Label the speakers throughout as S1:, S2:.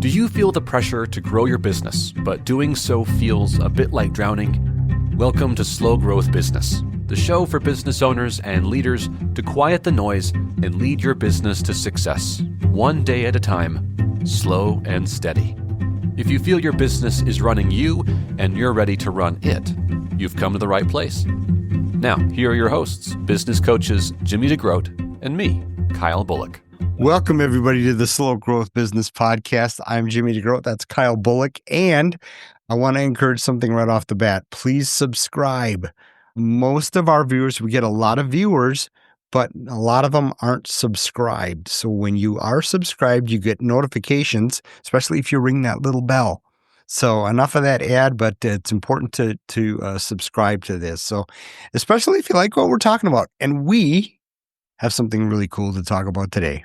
S1: Do you feel the pressure to grow your business, but doing so feels a bit like drowning? Welcome to Slow Growth Business, the show for business owners and leaders to quiet the noise and lead your business to success, one day at a time, slow and steady. If you feel your business is running you and you're ready to run it, you've come to the right place. Now, here are your hosts, business coaches Jimmy DeGroat and me, Kyle Bullock.
S2: Welcome, everybody, to the Slow Growth Business Podcast. I'm Jimmy DeGroat. That's Kyle Bullock. And I want to encourage something right off the bat. Please subscribe. Most of our viewers, we get a lot of viewers, but a lot of them aren't subscribed. So when you are subscribed, you get notifications, especially if you ring that little bell. So enough of that ad, but it's important to subscribe to this. So especially if you like what we're talking about. And we have something really cool to talk about today.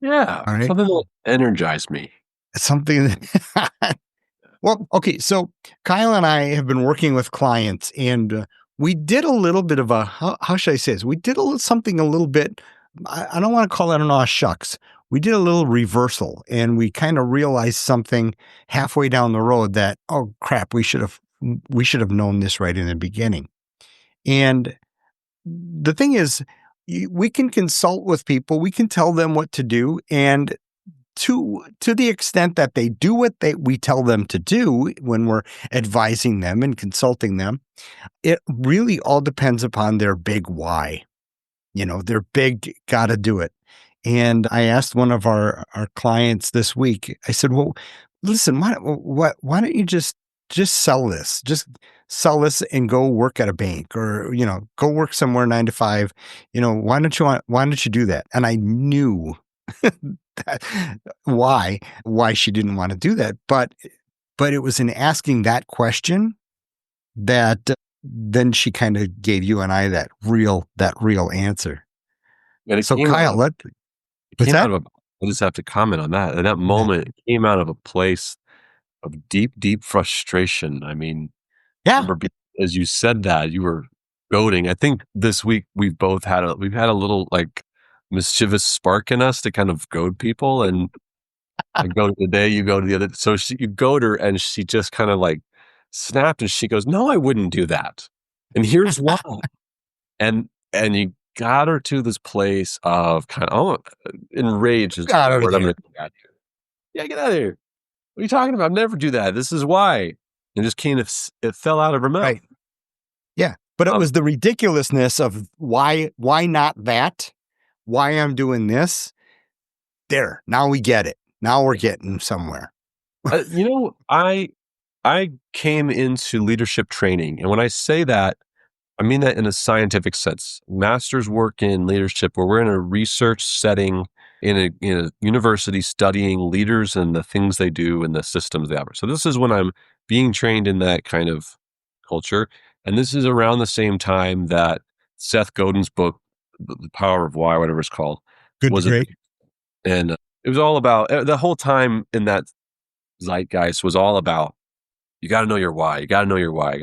S3: Yeah,
S2: all right.
S3: Something that energized me.
S2: Something that well, okay, so Kyle and I have been working with clients, and we did a little bit of a, how should I say this? We did something a little bit, I don't want to call it an aw shucks. We did a little reversal, and we kind of realized something halfway down the road that, oh crap, we should have known this right in the beginning. And the thing is, we can consult with people, we can tell them what to do, and to the extent that they do what we tell them to do when we're advising them and consulting them, it really all depends upon their big why. You know, their big gotta do it. And I asked one of our clients this week, I said, well, listen, why don't you just sell this? Just sell this and go work at a bank, or, you know, go work somewhere 9 to 5. You know, why don't you do that? And I knew why she didn't want to do that. But it was in asking that question that then she kind of gave you and I that real answer.
S3: And
S2: so Kyle,
S3: I just have to comment on that. And that moment came out of a place of deep, deep frustration. I mean,
S2: yeah.
S3: Remember, as you said that, you were goading. I think this week we've had a little like mischievous spark in us to kind of goad people. And I go to the day, you go to the other. So you goad her, and she just kind of like snapped, and she goes, "No, I wouldn't do that. And here's why." and you got her to this place of kind of enraged.
S2: Got her there.
S3: Yeah, get out of here. What are you talking about? I'll never do that. This is why. And just kind of, it fell out of her mouth.
S2: Right. Yeah. But it was the ridiculousness of why not that? Why I'm doing this? There. Now we get it. Now we're getting somewhere.
S3: I came into leadership training. And when I say that, I mean that in a scientific sense. Master's work in leadership, where we're in a research setting in a university studying leaders and the things they do and the systems they operate. So this is when I'm being trained in that kind of culture. And this is around the same time that Seth Godin's book, The Power of Why, whatever it's called,
S2: Great.
S3: And it was all about, the whole time in that zeitgeist was all about, you got to know your why. You got to know your why.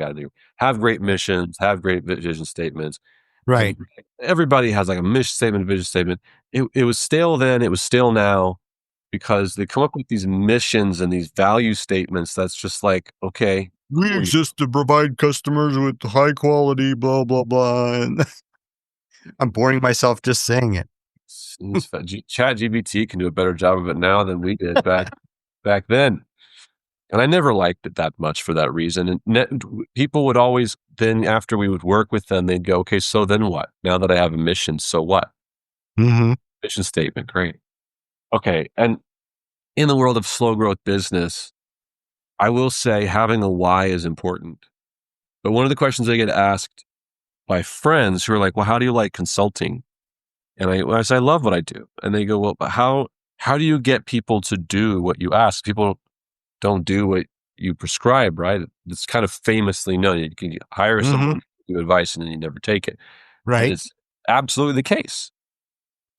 S3: Have great missions, have great vision statements.
S2: Right.
S3: Everybody has like a mission statement, vision statement. It was stale then, it was stale now, because they come up with these missions and these value statements that's just like, okay.
S2: We exist to provide customers with high quality, blah, blah, blah. And I'm boring myself just saying it.
S3: ChatGPT can do a better job of it now than we did back then. And I never liked it that much for that reason. And people would always, then after we would work with them, they'd go, okay, so then what? Now that I have a mission, so what?
S2: Mm-hmm.
S3: Mission statement, great. Okay, and in the world of slow growth business, I will say having a why is important. But one of the questions I get asked by friends who are like, well, how do you like consulting? And I say, I love what I do. And they go, well, but how do you get people to do what you ask? People don't do what you prescribe, right? It's kind of famously known. You can hire someone, give advice, and then you never take it.
S2: Right.
S3: And it's absolutely the case.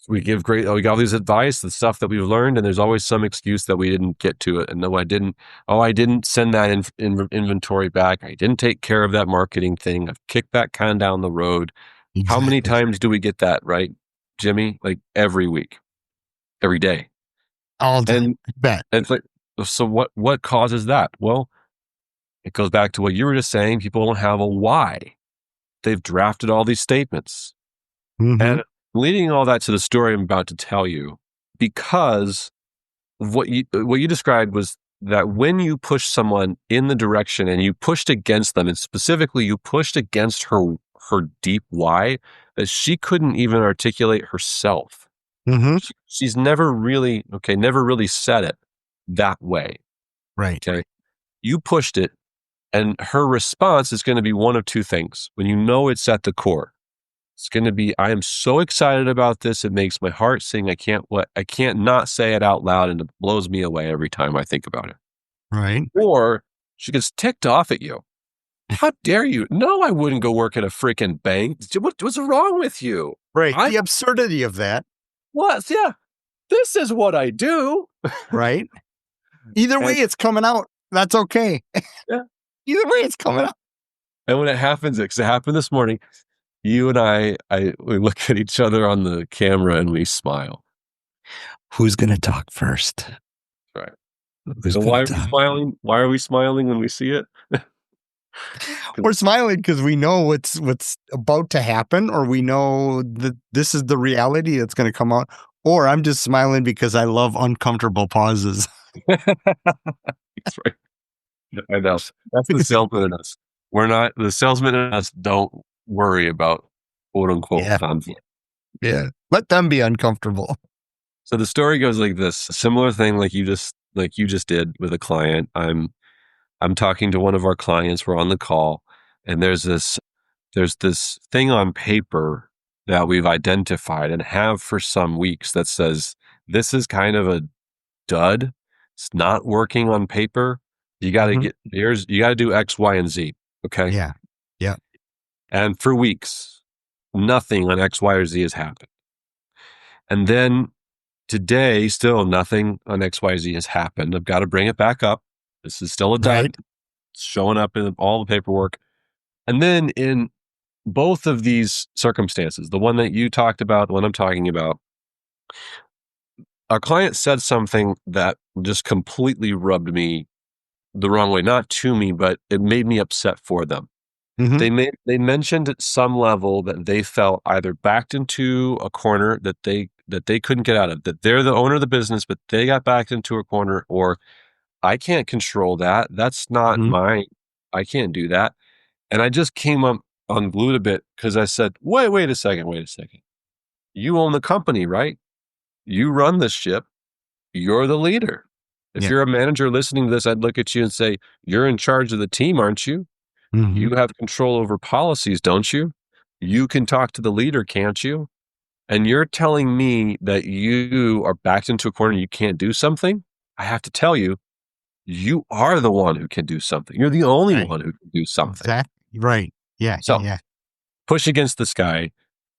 S3: We got all these advice, the stuff that we've learned, and there's always some excuse that we didn't get to it. And no, I didn't send that inventory back. I didn't take care of that marketing thing. I've kicked that can down the road. Exactly. How many times do we get that, right, Jimmy? Like every week, every day.
S2: All day.
S3: And it's like, So what causes that? Well, it goes back to what you were just saying. People don't have a why. They've drafted all these statements.
S2: Mm-hmm.
S3: And leading all that to the story I'm about to tell you, because what you described was that when you push someone in the direction and you pushed against them, and specifically you pushed against her deep why, that she couldn't even articulate herself.
S2: Mm-hmm.
S3: She's never really said it that way.
S2: Right.
S3: Okay. You pushed it, and her response is going to be one of two things. When you know it's at the core, it's going to be, I am so excited about this. It makes my heart sing. I can't not say it out loud, and it blows me away every time I think about it.
S2: Right.
S3: Or she gets ticked off at you. How dare you? No, I wouldn't go work at a freaking bank. What's wrong with you?
S2: Right. The absurdity of that.
S3: What? Yeah. This is what I do.
S2: Right. Either way, it's coming out. That's okay.
S3: Yeah.
S2: Either way, it's coming out.
S3: And when it happens, because it happened this morning, you and we look at each other on the camera and we smile.
S2: Who's going to talk first?
S3: Right. So why are we smiling? Why are we smiling when we see it?
S2: We're smiling because we know what's about to happen, or we know that this is the reality that's going to come out. Or I'm just smiling because I love uncomfortable pauses.
S3: That's right. I know. That's the salesman in us. The salesman in us don't worry about quote unquote conflict.
S2: Yeah. Let them be uncomfortable.
S3: So the story goes like this. A similar thing like you just did with a client. I'm talking to one of our clients. We're on the call, and there's this thing on paper that we've identified and have for some weeks that says this is kind of a dud. It's not working on paper. You got to you got to do X, Y, and Z. Okay.
S2: Yeah. Yeah.
S3: And for weeks, nothing on X, Y, or Z has happened. And then today, still nothing on X, Y, Z has happened. I've got to bring it back up. This is still a dud.
S2: Right.
S3: It's showing up in all the paperwork. And then in both of these circumstances, the one that you talked about, the one I'm talking about, our client said something that just completely rubbed me the wrong way. Not to me, but it made me upset for them.
S2: Mm-hmm.
S3: They mentioned at some level that they felt either backed into a corner that they couldn't get out of, that they're the owner of the business, but they got backed into a corner, or I can't control that. That's not mine. I can't do that. And I just came up unglued a bit because I said, wait a second. You own the company, right? You run this ship. You're the leader. If you're a manager listening to this, I'd look at you and say, you're in charge of the team, aren't you?
S2: Mm-hmm.
S3: You have control over policies, don't you? You can talk to the leader, can't you? And you're telling me that you are backed into a corner and you can't do something? I have to tell you, you are the one who can do something. You're the only one who can do something.
S2: Exactly. Right. Yeah.
S3: So
S2: yeah.
S3: push against this guy.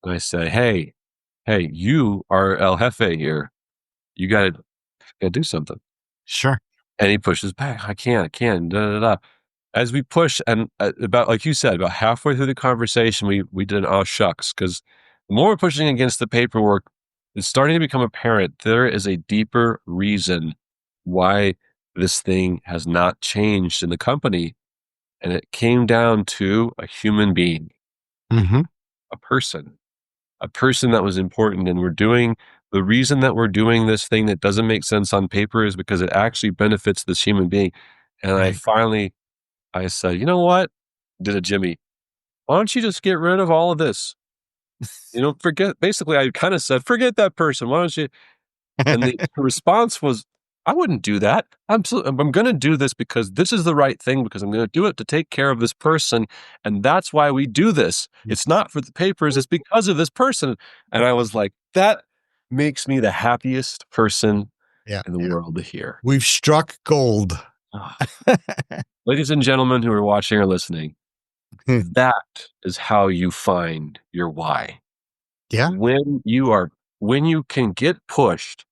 S3: And I say, hey, you are El Jefe here. You got to do something.
S2: Sure.
S3: And he pushes back. I can't. As we push, and about, like you said, about halfway through the conversation, we did an oh shucks, because the more we're pushing against the paperwork, it's starting to become apparent there is a deeper reason why this thing has not changed in the company. And it came down to a human being, a person that was important. And the reason that we're doing this thing that doesn't make sense on paper is because it actually benefits this human being. And I said, you know what? Did a Jimmy, why don't you just get rid of all of this? Basically, I kind of said, forget that person. Why don't you? And the response was, I wouldn't do that. I'm going to do this because this is the right thing, because I'm going to do it to take care of this person. And that's why we do this. It's not for the papers. It's because of this person. And I was like, that makes me the happiest person in the world to hear.
S2: We've struck gold.
S3: Ladies and gentlemen who are watching or listening, that is how you find your why.
S2: Yeah.
S3: When you can get pushed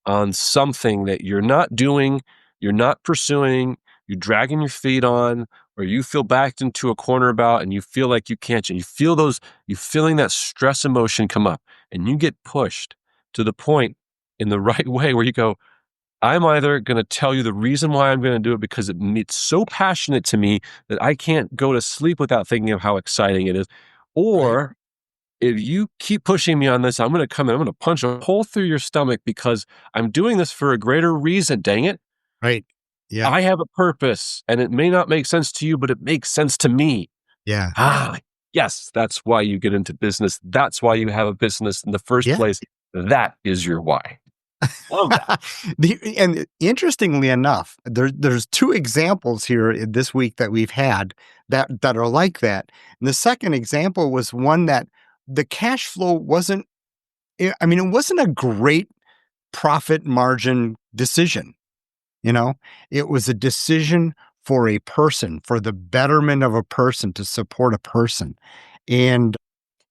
S3: on something that you're not doing, you're not pursuing, you're dragging your feet on, or you feel backed into a corner about, and you feel like you can't, and you're feeling that stress emotion come up, and you get pushed to the point in the right way where you go, I'm either going to tell you the reason why I'm going to do it because it's so passionate to me that I can't go to sleep without thinking of how exciting it is. Or if you keep pushing me on this, I'm going to come in, I'm going to punch a hole through your stomach because I'm doing this for a greater reason. Dang it.
S2: Right. Yeah.
S3: I have a purpose and it may not make sense to you, but it makes sense to me.
S2: Yeah.
S3: Yes, that's why you get into business. That's why you have a business in the first
S2: Yeah.
S3: place. That is your why. Love that.
S2: And interestingly enough, there's two examples here this week that we've had that are like that. And the second example was one that the cash flow wasn't. I mean, it wasn't a great profit margin decision. It was a decision for a person, for the betterment of a person, to support a person, and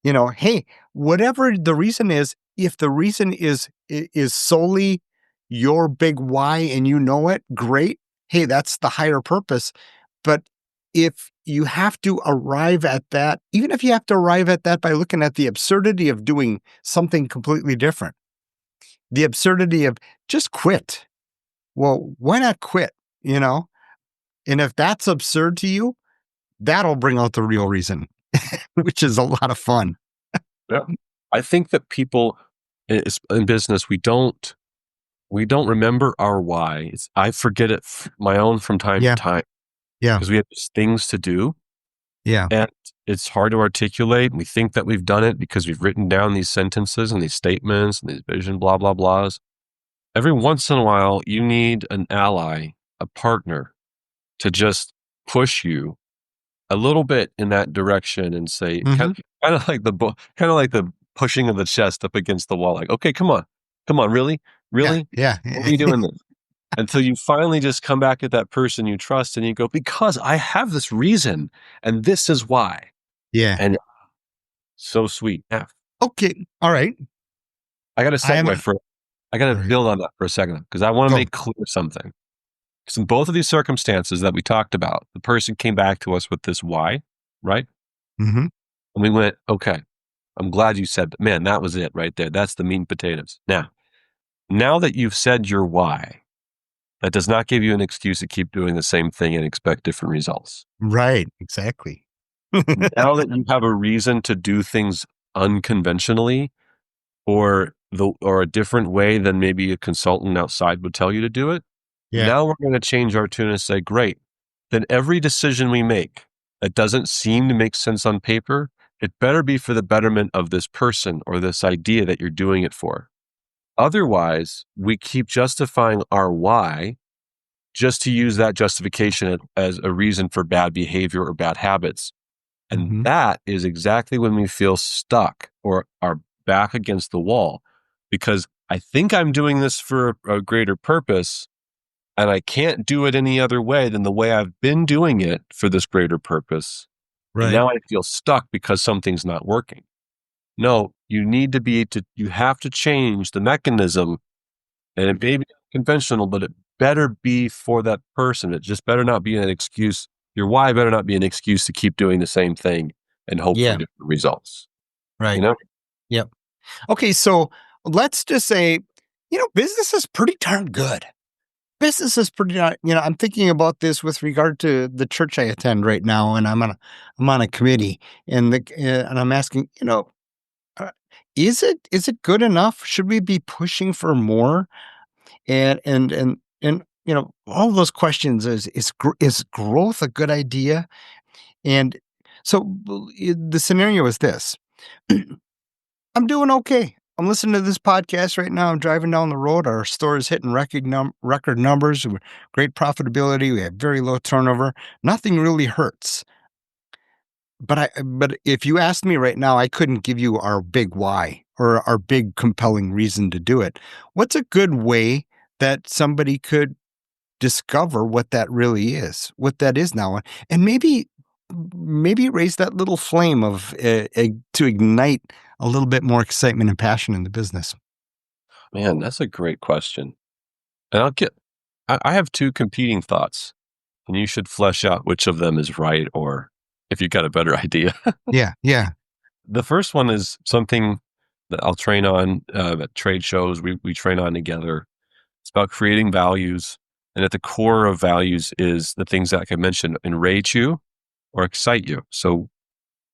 S2: hey, whatever the reason is, if the reason is solely your big why and you know it, great. Hey, that's the higher purpose. But if you have to arrive at that, even if you have to arrive at that by looking at the absurdity of doing something completely different, the absurdity of just quit. Well, why not quit? And if that's absurd to you, that'll bring out the real reason, which is a lot of fun.
S3: Yeah. I think that people in business, we don't remember our why. I forget it my own from time to time.
S2: Yeah.
S3: Because we have just things to do.
S2: Yeah.
S3: And it's hard to articulate. We think that we've done it because we've written down these sentences and these statements and these vision, blah, blah, blahs. Every once in a while, you need an ally, a partner to just push you a little bit in that direction and say, kind of like the pushing of the chest up against the wall. Like, okay, come on, really?
S2: Yeah.
S3: What are you doing this? Until you finally just come back at that person you trust and you go, because I have this reason and this is why.
S2: Yeah.
S3: And so sweet. Yeah.
S2: Okay. All right.
S3: I got to build on that for a second because I want to make clear something. Because in both of these circumstances that we talked about, the person came back to us with this why, right?
S2: Mm-hmm.
S3: And we went, okay, I'm glad you said that. Man, that was it right there. That's the meat and potatoes. Now that you've said your why, that does not give you an excuse to keep doing the same thing and expect different results.
S2: Right. Exactly.
S3: Now that you have a reason to do things unconventionally or a different way than maybe a consultant outside would tell you to do it, now we're going to change our tune and say, great, then every decision we make that doesn't seem to make sense on paper, it better be for the betterment of this person or this idea that you're doing it for. Otherwise, we keep justifying our why just to use that justification as a reason for bad behavior or bad habits. And that is exactly when we feel stuck or are back against the wall, because I think I'm doing this for a greater purpose and I can't do it any other way than the way I've been doing it for this greater purpose. Right. And now I feel stuck because something's not working. No, you have to change the mechanism, and it may be conventional, but it better be for that person. It just better not be an excuse. Your why better not be an excuse to keep doing the same thing and hope for different results.
S2: Right. Yep. Okay. So let's just say, business is pretty darn good. Business is pretty, I'm thinking about this with regard to the church I attend right now, and I'm on a committee, and I'm asking, is it good enough? Should we be pushing for more? And all those questions. Is growth a good idea? And so the scenario is this: I'm doing okay. I'm listening to this podcast right now. I'm driving down the road. Our store is hitting record numbers, great profitability. We have very low turnover. Nothing really hurts. But if you asked me right now, I couldn't give you our big why or our big compelling reason to do it. What's a good way that somebody could discover what that really is, what that is now, and maybe raise that little flame of to ignite a little bit more excitement and passion in the business?
S3: Man, that's a great question. And I have two competing thoughts, and you should flesh out which of them is right, or if you've got a better idea.
S2: Yeah.
S3: The first one is something that I'll train on at trade shows. We train on together. It's about creating values. And at the core of values is the things that, like I mentioned, enrage you or excite you. So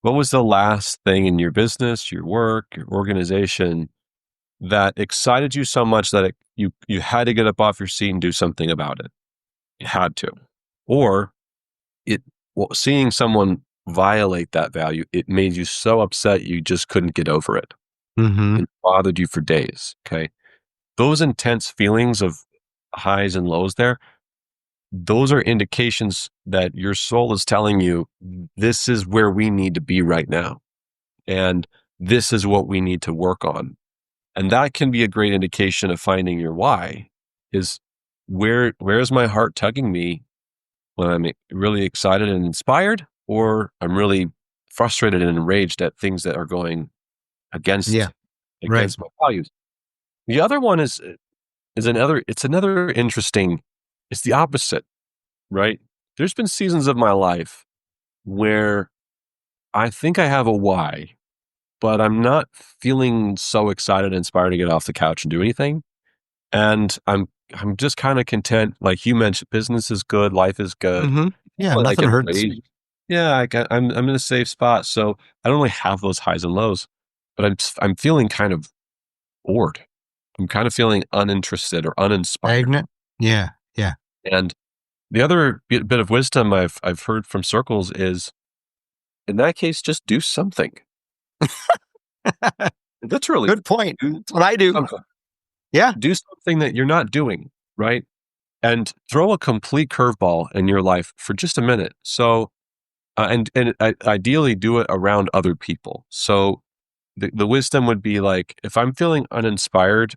S3: what was the last thing in your business, your work, your organization that excited you so much that you had to get up off your seat and do something about it? You had to. Or seeing someone violate that value, it made you so upset you just couldn't get over it.
S2: Mm-hmm.
S3: It bothered you for days. Okay. Those intense feelings of highs and lows there, those are indications that your soul is telling you, this is where we need to be right now. And this is what we need to work on. And that can be a great indication of finding your why is where's my heart tugging me when I'm really excited and inspired, or I'm really frustrated and enraged at things that are going against
S2: Yeah. Right.
S3: my values. The other one is another interesting, it's the opposite, right? There's been seasons of my life where I think I have a why, but I'm not feeling so excited and inspired to get off the couch and do anything. And I'm just kind of content. Like you mentioned, business is good, life is good.
S2: Mm-hmm. Yeah,
S3: I
S2: nothing
S3: get
S2: hurts.
S3: raised. Yeah, I'm in a safe spot, so I don't really have those highs and lows, but I'm feeling kind of bored. I'm kind of feeling uninterested or uninspired.
S2: Stagnant. Yeah. Yeah.
S3: And the other bit of wisdom I've heard from circles is, in that case, just do something. Literally,
S2: Good point.
S3: do
S2: That's what I do.
S3: something.
S2: Yeah.
S3: Do something that you're not doing, right? And throw a complete curveball in your life for just a minute. So, ideally, do it around other people. So, the wisdom would be like, if I'm feeling uninspired,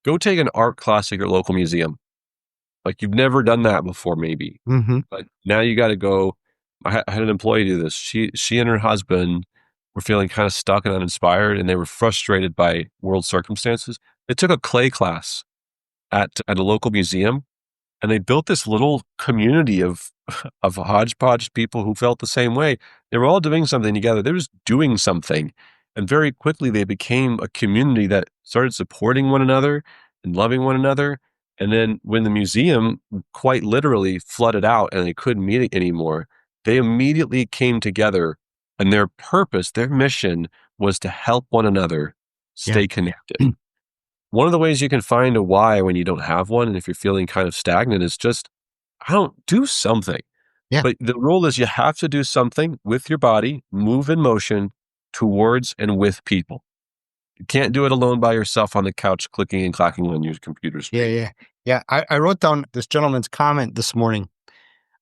S3: go take an art class at your local museum. Like you've never done that before, maybe,
S2: Mm-hmm.
S3: but now you got to go. I had an employee do this. She and her husband were feeling kind of stuck and uninspired, and they were frustrated by world circumstances. They took a clay class at a local museum, and they built this little community of of hodgepodge people who felt the same way. They were all doing something together. They were just doing something. And very quickly they became a community that started supporting one another and loving one another. And then when the museum quite literally flooded out and they couldn't meet it anymore, they immediately came together, and their purpose, their mission was to help one another stay connected. One of the ways you can find a why when you don't have one, and if you're feeling kind of stagnant, is just, I don't do something.
S2: Yeah.
S3: But the rule is you have to do something with your body, move in motion towards and with people. You can't do it alone by yourself on the couch, clicking and clacking on your computer
S2: Yeah.
S3: screen.
S2: Yeah. Yeah. I wrote down this gentleman's comment this morning.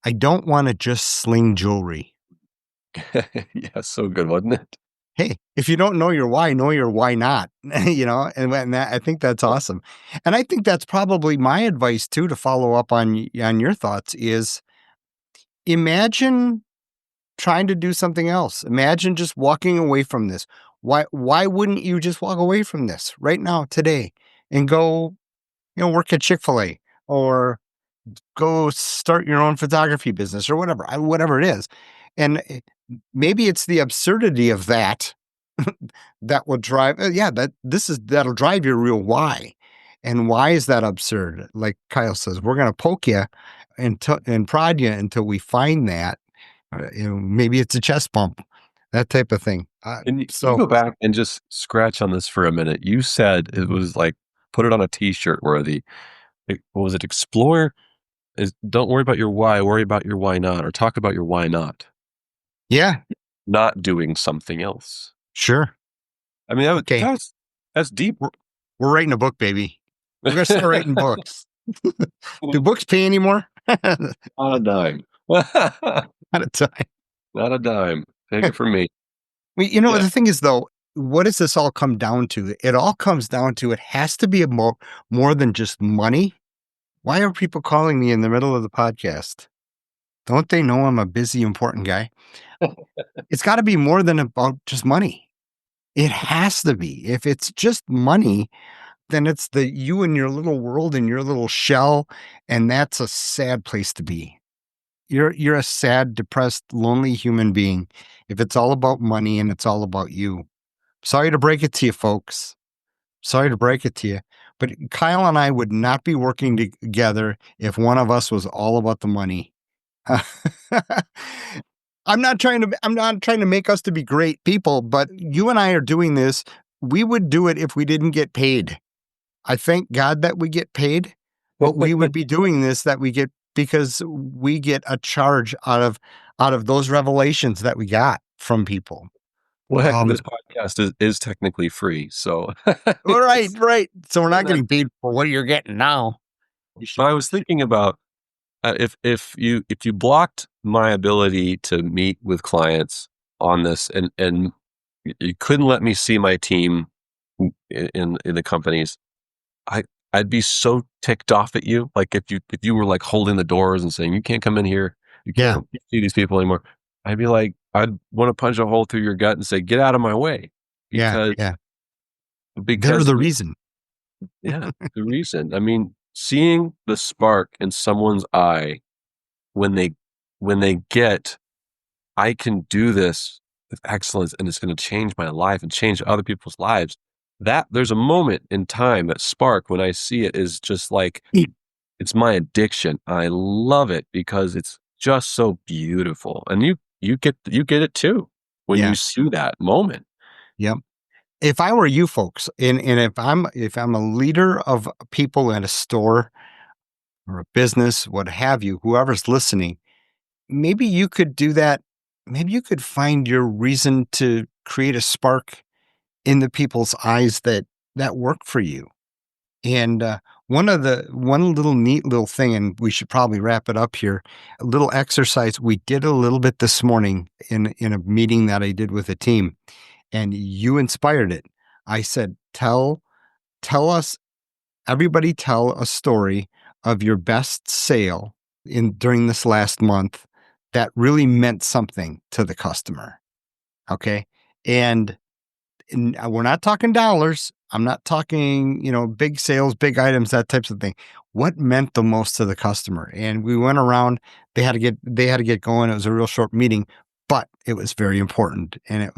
S2: I don't want to just sling jewelry.
S3: Yeah, so good, wasn't it?
S2: Hey, if you don't know your why not, and that, I think that's awesome. And I think that's probably my advice too, to follow up on your thoughts is, imagine trying to do something else. Imagine just walking away from this. Why wouldn't you just walk away from this right now, today, and go, work at Chick-fil-A, or go start your own photography business, or whatever it is. And maybe it's the absurdity of that that will drive, that'll drive your real why. And why is that absurd? Like Kyle says, we're going to poke you and prod you until we find that. Maybe it's a chest bump, that type of thing.
S3: And you go back and just scratch on this for a minute. You said it was like, put it on a t-shirt worthy. What was it? Explore is, don't worry about your why, worry about your why not, or talk about your why not.
S2: Yeah.
S3: Not doing something else.
S2: Sure.
S3: I mean, that's deep.
S2: We're writing a book, baby. We're going to start writing books. Do books pay anymore?
S3: Not a dime.
S2: Not a time.
S3: Not a dime. Take it from me.
S2: The thing is, though, what does this all come down to? It all comes down to, it has to be more than just money. Why are people calling me in the middle of the podcast? Don't they know I'm a busy, important guy? It's got to be more than about just money. It has to be. If it's just money, then it's you and your little world and your little shell, and that's a sad place to be. You're a sad, depressed, lonely human being if it's all about money and it's all about you. Sorry to break it to you, folks. Sorry to break it to you, but Kyle and I would not be working together if one of us was all about the money. I'm not trying to make us to be great people, but you and I are doing this. We would do it if we didn't get paid. I thank God that we get paid, but we would be doing this that we get because we get a charge out of those revelations that we got from people.
S3: Well, heck, this podcast is technically free, so
S2: right. So we're not getting paid for what you're getting now.
S3: But I was thinking about if you blocked my ability to meet with clients on this, and you couldn't let me see my team in the companies, I'd be so ticked off at you. Like if you were like holding the doors and saying you can't come in here, you can't see these people anymore. I'd be like, I'd want to punch a hole through your gut and say, get out of my way. Because
S2: they're the reason.
S3: Yeah, the reason. I mean, seeing the spark in someone's eye when they get, I can do this with excellence and it's going to change my life and change other people's lives. That there's a moment in time, that spark, when I see it, is just like, it's my addiction. I love it because it's just so beautiful. And you get it too when you see that moment.
S2: Yep. If I were you folks, and if I'm a leader of people in a store or a business, what have you, whoever's listening, maybe you could do that. Maybe you could find your reason to create a spark in the people's eyes that work for you. And one little neat little thing, and we should probably wrap it up here, a little exercise we did a little bit this morning in a meeting that I did with a team. And you inspired it. I said, everybody tell a story of your best sale during this last month that really meant something to the customer. Okay. And we're not talking dollars. I'm not talking, big sales, big items, that types of thing. What meant the most to the customer? And we went around, they had to get going. It was a real short meeting, but it was very important, and it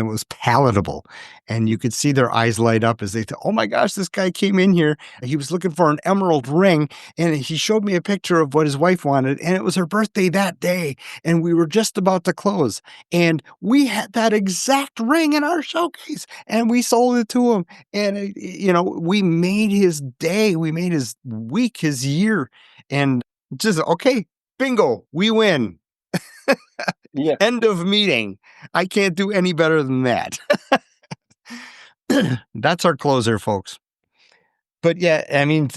S2: was palatable, and you could see their eyes light up as they thought, "Oh my gosh, this guy came in here. He was looking for an emerald ring, and he showed me a picture of what his wife wanted, and it was her birthday that day, and we were just about to close, and we had that exact ring in our showcase, and we sold it to him, and we made his day, we made his week, his year, and just okay, bingo, we win."
S3: Yeah.
S2: End of meeting. I can't do any better than that. That's our closer, folks. But yeah, I mean,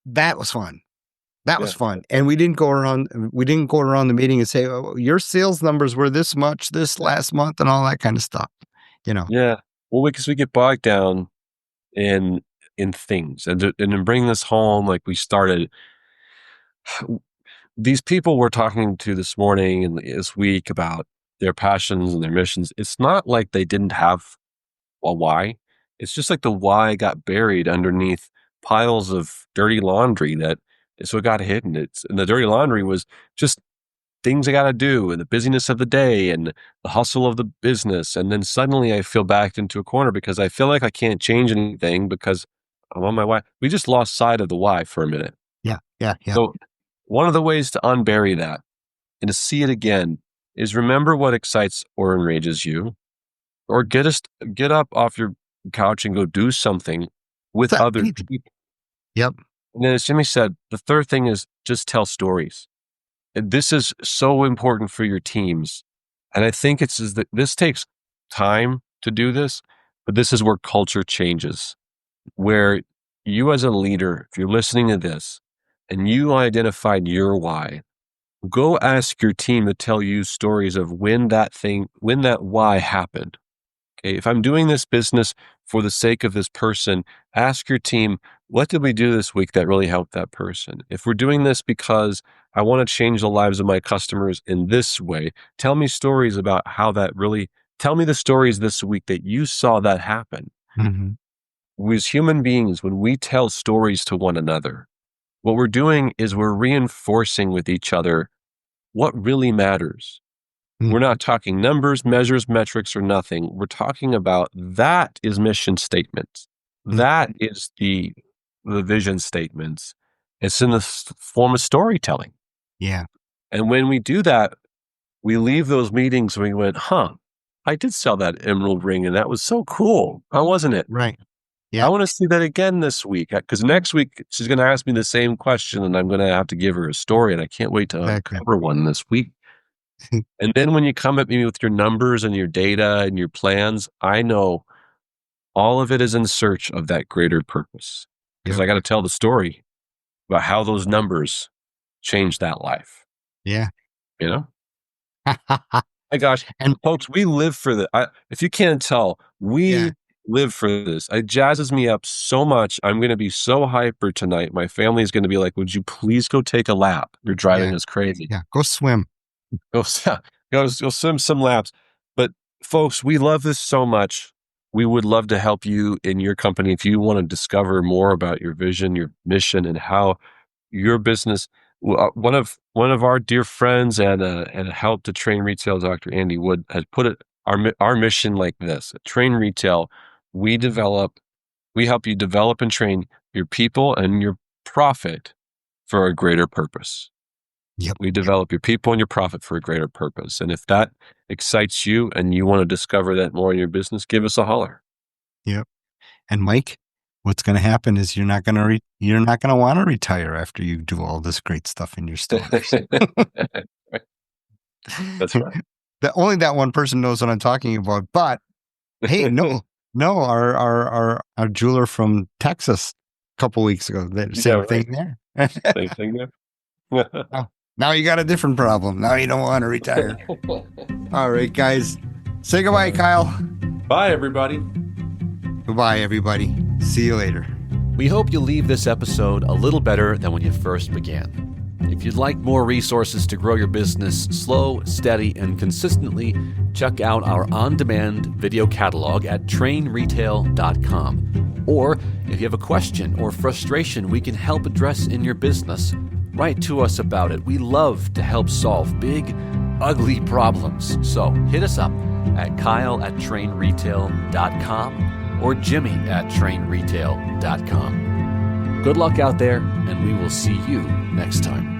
S2: that was fun. That was fun. And we didn't go around the meeting and say, "Oh, your sales numbers were this much this last month," and all that kind of stuff.
S3: Yeah. Well, because we get bogged down in things, and in bringing this home, like we started. These people we're talking to this morning and this week about their passions and their missions, it's not like they didn't have a why. It's just like the why got buried underneath piles of dirty laundry so it got hidden. And the dirty laundry was just things I got to do and the busyness of the day and the hustle of the business. And then suddenly I feel backed into a corner because I feel like I can't change anything because I'm on my why. We just lost sight of the why for a minute.
S2: Yeah.
S3: So one of the ways to unbury that and to see it again is remember what excites or enrages you, or get up off your couch and go do something with other people.
S2: Yep.
S3: And then as Jimmy said, the third thing is just tell stories. And this is so important for your teams. And I think this takes time to do this, but this is where culture changes, where you as a leader, if you're listening to this, and you identified your why, go ask your team to tell you stories of when that why happened. Okay, if I'm doing this business for the sake of this person, ask your team, what did we do this week that really helped that person? If we're doing this because I want to change the lives of my customers in this way, tell me stories about tell me the stories this week that you saw that happen.
S2: Mm-hmm.
S3: As human beings, when we tell stories to one another, what we're doing is we're reinforcing with each other what really matters. We're not talking numbers, measures, metrics, or nothing. We're talking about that is mission statement. That is the vision statements. It's in the form of storytelling.
S2: Yeah.
S3: And when we do that, we leave those meetings and we went, I did sell that emerald ring and that was so cool. How wasn't it?
S2: Right.
S3: I
S2: Yeah.
S3: want to see that again this week because next week she's going to ask me the same question and I'm going to have to give her a story and I can't wait to uncover one this week. And then when you come at me with your numbers and your data and your plans, I know all of it is in search of that greater purpose because I got to tell the story about how those numbers changed that life.
S2: Yeah.
S3: You know? My gosh. And folks, we live for this. If you can't tell, we live for this. It jazzes me up so much. I'm going to be so hyper tonight. My family is going to be like, would you please go take a lap? You're driving us crazy.
S2: Yeah. Go swim.
S3: Go swim some laps. But folks, we love this so much. We would love to help you in your company. If you want to discover more about your vision, your mission, and how your business, one of our dear friends and help to train retail, Dr. Andy Wood, has put it our mission like this: at Train Retail, we help you develop and train your people and your profit for a greater purpose.
S2: Yep.
S3: We develop your people and your profit for a greater purpose. And if that excites you and you want to discover that more in your business, give us a holler.
S2: Yep. And Mike, what's going to happen is you're not going to want to retire after you do all this great stuff in your stores.
S3: That's right.
S2: Only that one person knows what I'm talking about. But hey, no, our jeweler from Texas a couple weeks ago, same thing there.
S3: Same thing there.
S2: Now you got a different problem. Now you don't want to retire. All right, guys. Say goodbye, Kyle.
S3: Bye, everybody.
S2: Goodbye, everybody. See you later.
S1: We hope you leave this episode a little better than when you first began. If you'd like more resources to grow your business slow, steady, and consistently, check out our on-demand video catalog at trainretail.com. Or if you have a question or frustration we can help address in your business, write to us about it. We love to help solve big, ugly problems. So hit us up at kyle@trainretail.com or jimmy@trainretail.com. Good luck out there, and we will see you next time.